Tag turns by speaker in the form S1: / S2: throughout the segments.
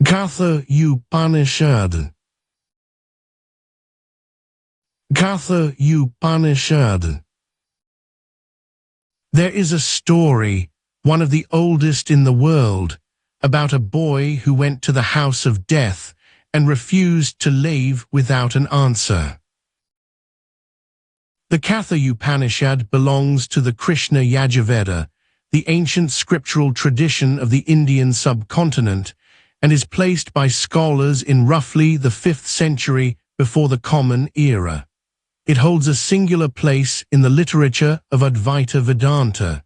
S1: Katha Upanishad. Katha Upanishad. There is a story, one of the oldest in the world, about a boy who went to the house of death and refused to leave without an answer. The Katha Upanishad belongs to the Krishna Yajurveda, the ancient scriptural tradition of the Indian subcontinent, and is placed by scholars in roughly the 5th century before the Common Era. It holds a singular place in the literature of Advaita Vedanta.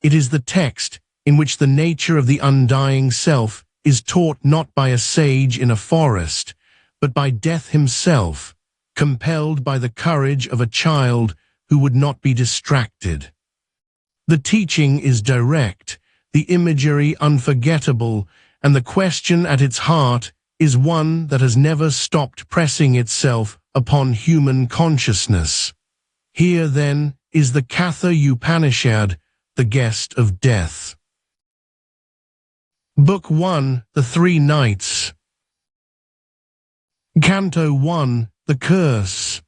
S1: It is the text in which the nature of the undying self is taught not by a sage in a forest, but by Death himself, compelled by the courage of a child who would not be distracted. The teaching is direct, the imagery unforgettable, and the question at its heart is one that has never stopped pressing itself upon human consciousness. Here, then, is the Katha Upanishad, the guest of death. Book 1, The Three Nights. Canto 1, The Curse.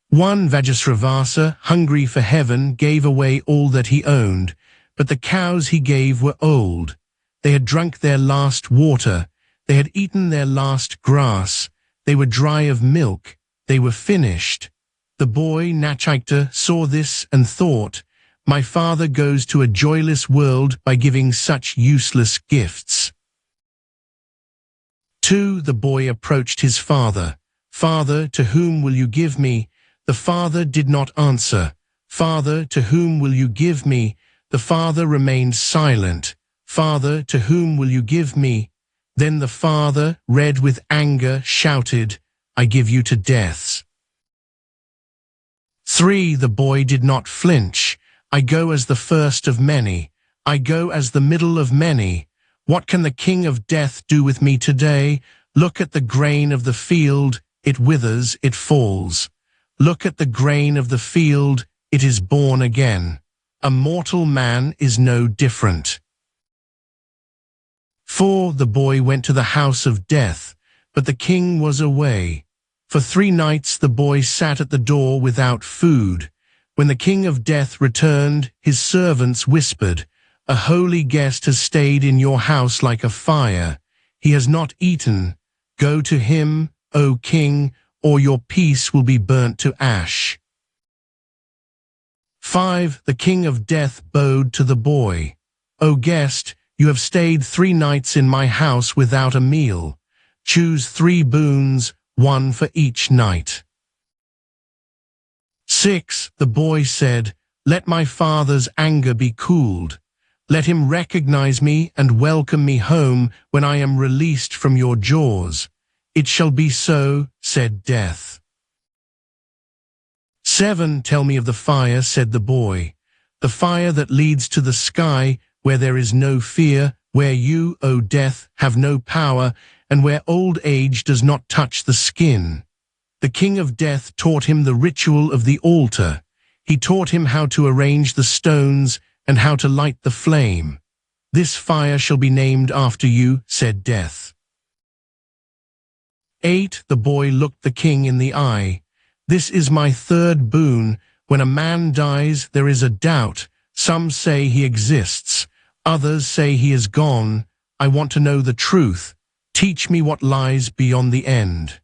S1: 1 Vajrasravasa, hungry for heaven, gave away all that he owned, but the cows he gave were old. They had drunk their last water, they had eaten their last grass, they were dry of milk, they were finished. The boy Nachiketa saw this and thought, "My father goes to a joyless world by giving such useless gifts." 2 The boy approached his father. "Father, to whom will you give me?" The father did not answer. "Father, to whom will you give me?" The father remained silent. "Father, to whom will you give me?" Then the father, red with anger, shouted, "I give you to death." 3 The boy did not flinch. "I go as the first of many. I go as the middle of many. What can the king of death do with me today? Look at the grain of the field, it withers, it falls. Look at the grain of the field, it is born again. A mortal man is no different." 4 The boy went to the house of death, but the king was away. For 3 nights the boy sat at the door without food. When the king of death returned, his servants whispered, "A holy guest has stayed in your house like a fire. He has not eaten. Go to him, O king, or your peace will be burnt to ash." 5 The king of death bowed to the boy. "O guest, you have stayed 3 nights in my house without a meal. Choose 3 boons, 1 for each night." 6 The boy said, "Let my father's anger be cooled. Let him recognize me and welcome me home when I am released from your jaws." "It shall be so," said death. 7 Tell me of the fire, said the boy. "The fire that leads to the sky, where there is no fear, where you, O death, have no power, and where old age does not touch the skin." The king of death taught him the ritual of the altar. He taught him how to arrange the stones and how to light the flame. "This fire shall be named after you," said death. 8 The boy looked the king in the eye. "This is my 3rd boon. When a man dies, there is a doubt. Some say he exists. Others say he is gone. I want to know the truth. Teach me what lies beyond the end."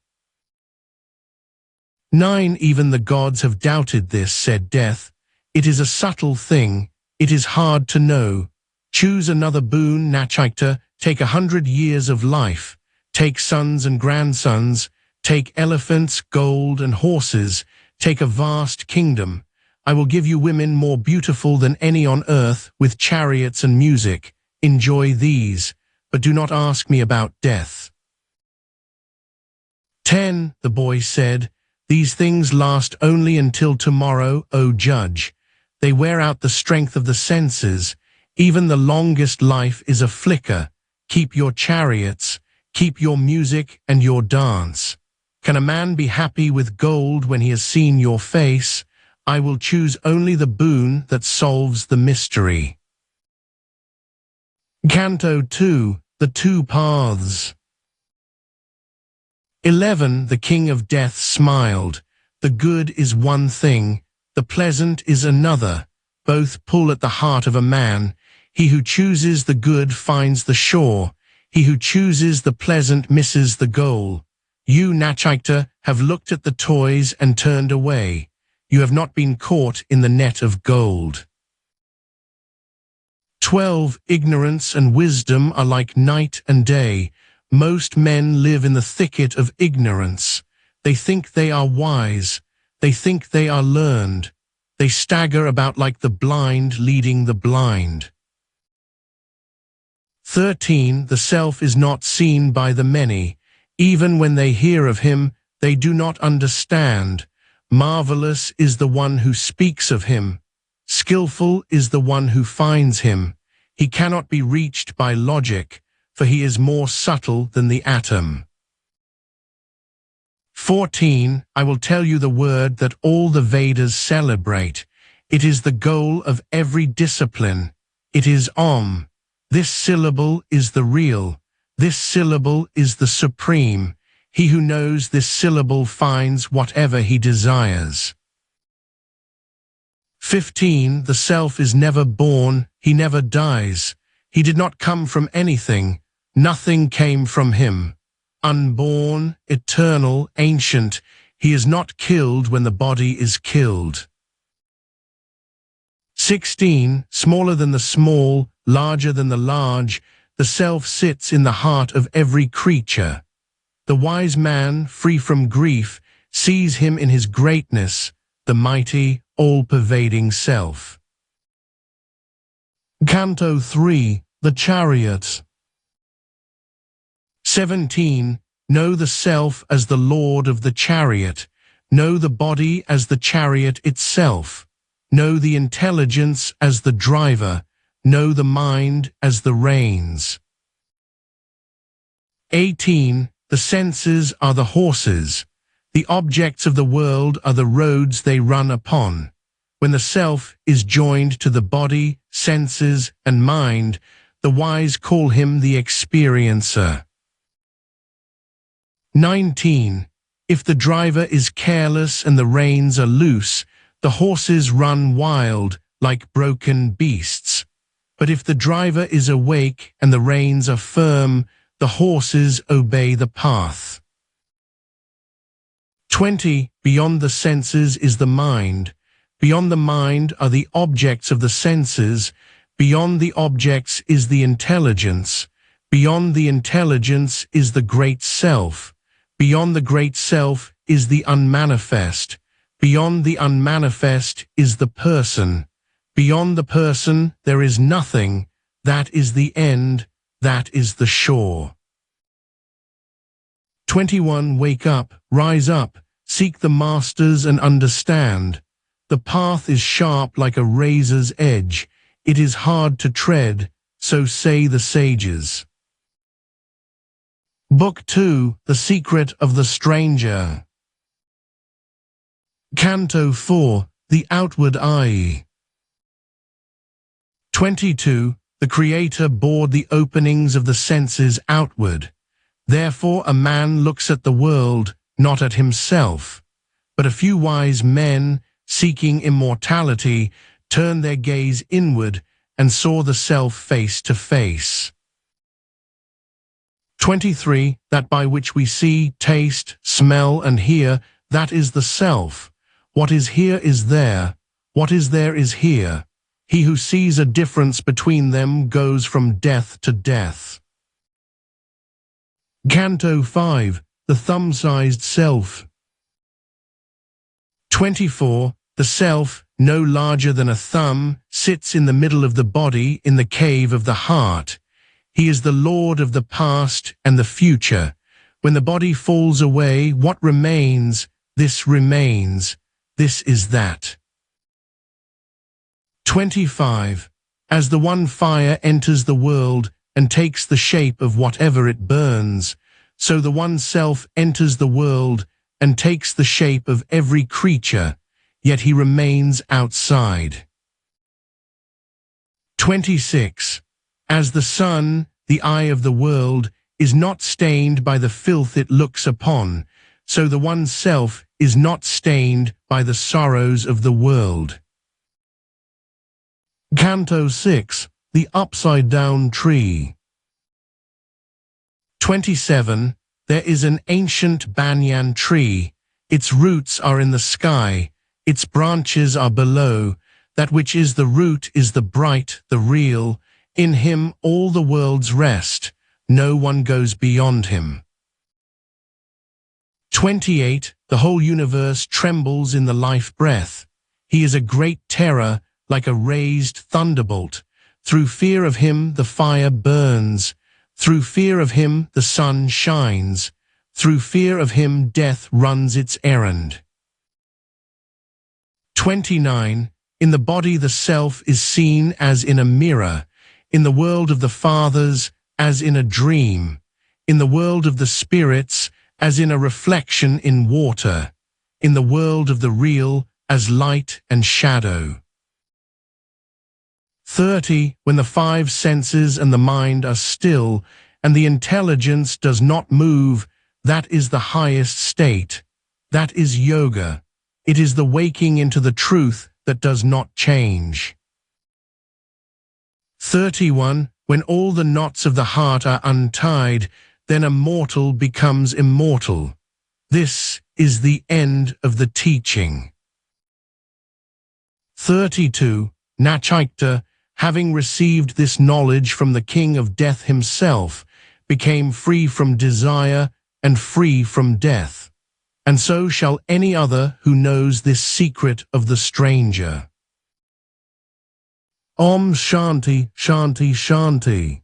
S1: 9 Even the gods have doubted this, said death. "It is a subtle thing. It is hard to know. Choose another boon, Nachiketa. Take 100 years of life. Take sons and grandsons. Take elephants, gold, and horses. Take a vast kingdom. I will give you women more beautiful than any on earth, with chariots and music. Enjoy these, but do not ask me about death." 10 The boy said, "These things last only until tomorrow, O judge. They wear out the strength of the senses. Even the longest life is a flicker. Keep your chariots. Keep your music and your dance. Can a man be happy with gold when he has seen your face? I will choose only the boon that solves the mystery." Canto 2, The two paths. 11. The king of death smiled. The good is one thing, the pleasant is another. Both pull at the heart of a man. He who chooses the good finds the shore. He who chooses the pleasant misses the goal. You, Nachiketa, have looked at the toys and turned away. You have not been caught in the net of gold. 12. Ignorance and wisdom are like night and day. Most men live in the thicket of ignorance. They think they are wise. They think they are learned. They stagger about like the blind leading the blind. 13. The self is not seen by the many. Even when they hear of him, they do not understand. Marvelous is the one who speaks of him. Skillful is the one who finds him. He cannot be reached by logic, for he is more subtle than the atom. 14. I will tell you the word that all the Vedas celebrate. It is the goal of every discipline. It is Om. This syllable is the real. This syllable is the supreme. He who knows this syllable finds whatever he desires. 15. The self is never born, he never dies. He did not come from anything, nothing came from him. Unborn, eternal, ancient, he is not killed when the body is killed. 16. Smaller than the small, larger than the large, the self sits in the heart of every creature. The wise man, free from grief, sees him in his greatness, the mighty, all-pervading self. Canto 3. The Chariot. 17. Know the self as the lord of the chariot. Know the body as the chariot itself. Know the intelligence as the driver. Know the mind as the reins. 18. The senses are the horses. The objects of the world are the roads they run upon. When the self is joined to the body, senses, and mind, the wise call him the experiencer. 19. If the driver is careless and the reins are loose, the horses run wild like broken beasts. But if the driver is awake and the reins are firm, the horses obey the path. 20. Beyond the senses is the mind. Beyond the mind are the objects of the senses. Beyond the objects is the intelligence. Beyond the intelligence is the great self. Beyond the great self is the unmanifest. Beyond the unmanifest is the person. Beyond the person there is nothing. That is the end. That is the shore. 21. Wake up, rise up, seek the masters and understand. The path is sharp like a razor's edge. It is hard to tread, so say the sages. Book 2. The Secret of the Stranger. Canto 4. The Outward Eye. 22. The Creator bored the openings of the senses outward. Therefore a man looks at the world, not at himself. But a few wise men, seeking immortality, turned their gaze inward and saw the self face to face. 23. That by which we see, taste, smell, and hear, that is the self. What is here is there. What is there is here. He who sees a difference between them goes from death to death. Canto 5. The Thumb-Sized Self. 24. The self, no larger than a thumb, sits in the middle of the body in the cave of the heart. He is the lord of the past and the future. When the body falls away, what remains? This remains. This is that. 25. As the one fire enters the world and takes the shape of whatever it burns, so the one self enters the world and takes the shape of every creature, yet he remains outside. 26. As the sun, the eye of the world, is not stained by the filth it looks upon, so the one's self is not stained by the sorrows of the world. Canto 6. The Upside-Down Tree. 27. There is an ancient banyan tree. Its roots are in the sky, its branches are below. That which is the root is the bright, the real. In him all the worlds rest. No one goes beyond him. 28. The whole universe trembles in the life breath. He is a great terror, like a raised thunderbolt. Through fear of him the fire burns. Through fear of him the sun shines. Through fear of him death runs its errand. 29. In the body the self is seen as in a mirror. In the world of the fathers as in a dream. In the world of the spirits as in a reflection in water. In the world of the real as light and shadow. 30. When the five senses and the mind are still, and the intelligence does not move, that is the highest state. That is yoga. It is the waking into the truth that does not change. 31. When all the knots of the heart are untied, then a mortal becomes immortal. This is the end of the teaching. 32. Nachiketa, having received this knowledge from the king of death himself, became free from desire and free from death. And so shall any other who knows this secret of the stranger. Om Shanti, Shanti, Shanti.